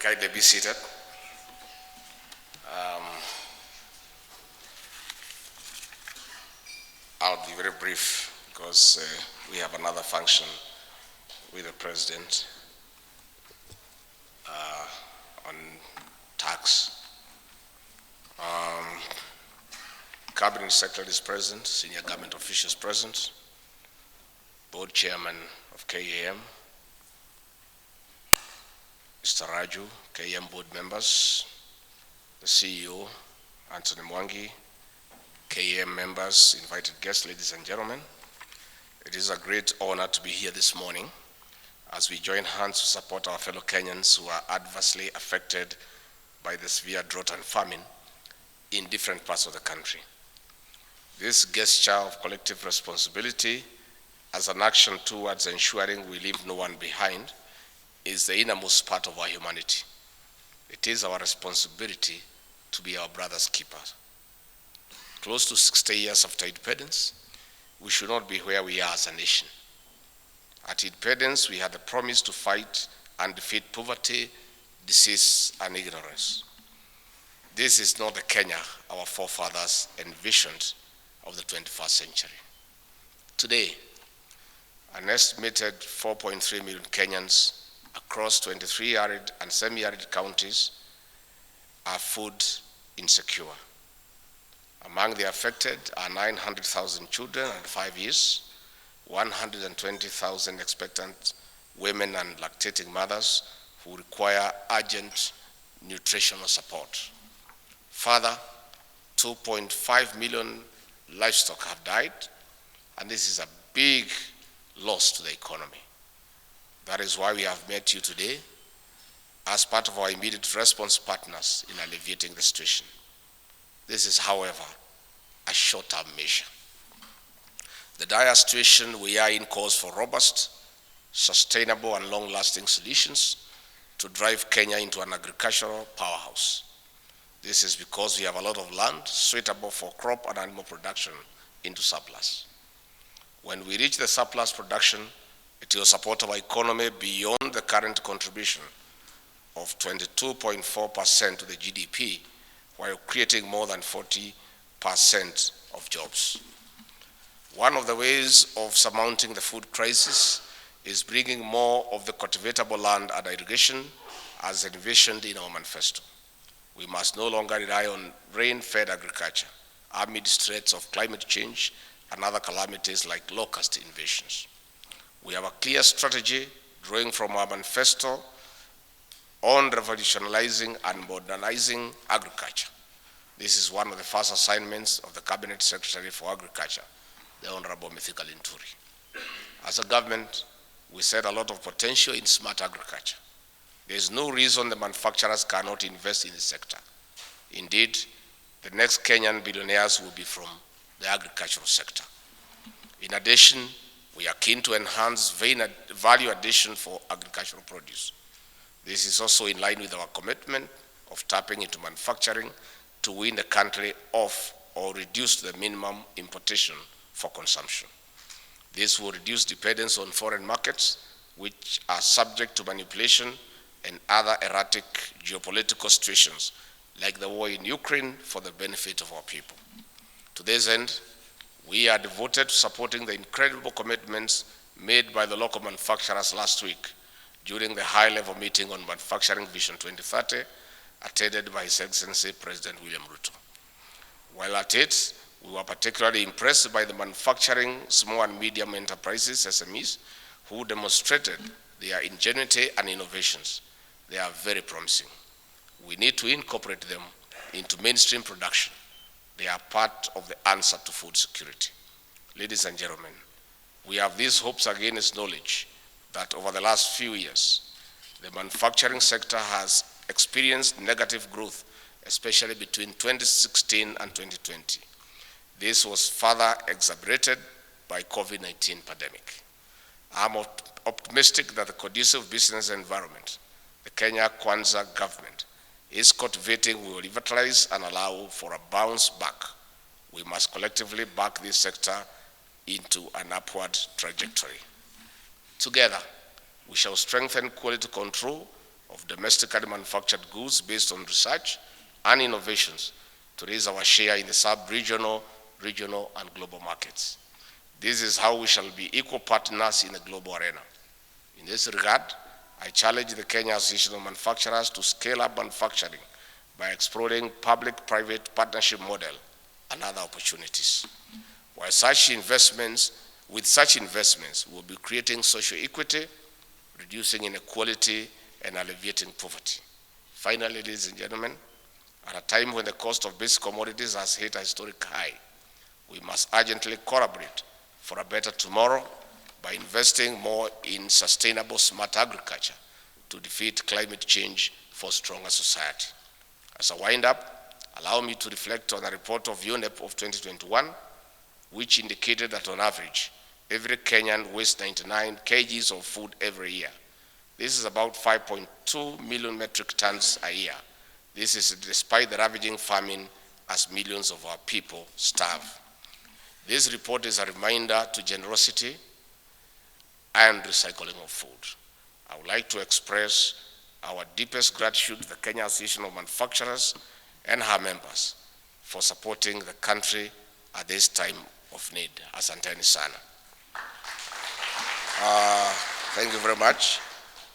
Kindly be seated. I'll be very brief because we have another function with the President on tax. Cabinet Secretary is present, senior government officials present, Board Chairman of KAM, Mr. Raju, KAM board members, the CEO, Anthony Mwangi, KAM members, invited guests, ladies and gentlemen. It is a great honor to be here this morning as we join hands to support our fellow Kenyans who are adversely affected by the severe drought and famine in different parts of the country. This gesture of collective responsibility as an action towards ensuring we leave no one behind is the innermost part of our humanity. It is our responsibility to be our brother's keepers. Close to 60 years after independence, we should not be where we are as a nation. At independence, we had the promise to fight and defeat poverty, disease, and ignorance. This is not the Kenya our forefathers envisioned of the 21st century. Today, an estimated 4.3 million Kenyans across 23 arid and semi-arid counties are food insecure. Among the affected are 900,000 children under 5 years, 120,000 expectant women and lactating mothers who require urgent nutritional support. Further, 2.5 million livestock have died, and this is a big loss to the economy. That is why we have met you today as part of our immediate response partners in alleviating the situation. This is, however, a short-term measure. The dire situation we are in calls for robust, sustainable, and long-lasting solutions to drive Kenya into an agricultural powerhouse. This is because we have a lot of land suitable for crop and animal production into surplus. When we reach the surplus production, it will support our economy beyond the current contribution of 22.4% to the GDP, while creating more than 40% of jobs. One of the ways of surmounting the food crisis is bringing more of the cultivatable land under irrigation as envisioned in our manifesto. We must no longer rely on rain-fed agriculture amid threats of climate change and other calamities like locust invasions. We have a clear strategy drawing from our manifesto on revolutionizing and modernizing agriculture. This is one of the first assignments of the Cabinet Secretary for Agriculture, the Honorable Mithika Linturi. As a government, we see a lot of potential in smart agriculture. There is no reason the manufacturers cannot invest in the sector. Indeed, the next Kenyan billionaires will be from the agricultural sector. In addition, we are keen to enhance value addition for agricultural produce. This is also in line with our commitment of tapping into manufacturing to win the country off or reduce the minimum importation for consumption. This will reduce dependence on foreign markets, which are subject to manipulation and other erratic geopolitical situations, like the war in Ukraine, for the benefit of our people. To this end, we are devoted to supporting the incredible commitments made by the local manufacturers last week during the high-level meeting on Manufacturing Vision 2030, attended by His Excellency President William Ruto. While at it, we were particularly impressed by the manufacturing small and medium enterprises, SMEs, who demonstrated their ingenuity and innovations. They are very promising. We need to incorporate them into mainstream production. They are part of the answer to food security. Ladies and gentlemen, we have these hopes against knowledge that over the last few years, the manufacturing sector has experienced negative growth, especially between 2016 and 2020. This was further exacerbated by COVID-19 pandemic. I'm optimistic that the conducive business environment the Kenya Kwanza government is cultivating will revitalize and allow for a bounce back. We must collectively back this sector into an upward trajectory. Together, we shall strengthen quality control of domestically manufactured goods based on research and innovations to raise our share in the sub-regional, regional, and global markets. This is how we shall be equal partners in the global arena. In this regard, I challenge the Kenya Association of Manufacturers to scale up manufacturing by exploring public-private partnership model and other opportunities. With such investments, we'll be creating social equity, reducing inequality, and alleviating poverty. Finally, ladies and gentlemen, at a time when the cost of basic commodities has hit a historic high, we must urgently collaborate for a better tomorrow by investing more in sustainable, smart agriculture to defeat climate change for a stronger society. As a wind-up, allow me to reflect on a report of UNEP of 2021, which indicated that on average, every Kenyan wastes 99 kgs of food every year. This is about 5.2 million metric tons a year. This is despite the ravaging famine as millions of our people starve. This report is a reminder to generosity and recycling of food. I would like to express our deepest gratitude to the Kenya Association of Manufacturers and her members for supporting the country at this time of need. Asanteni sana. Thank you very much.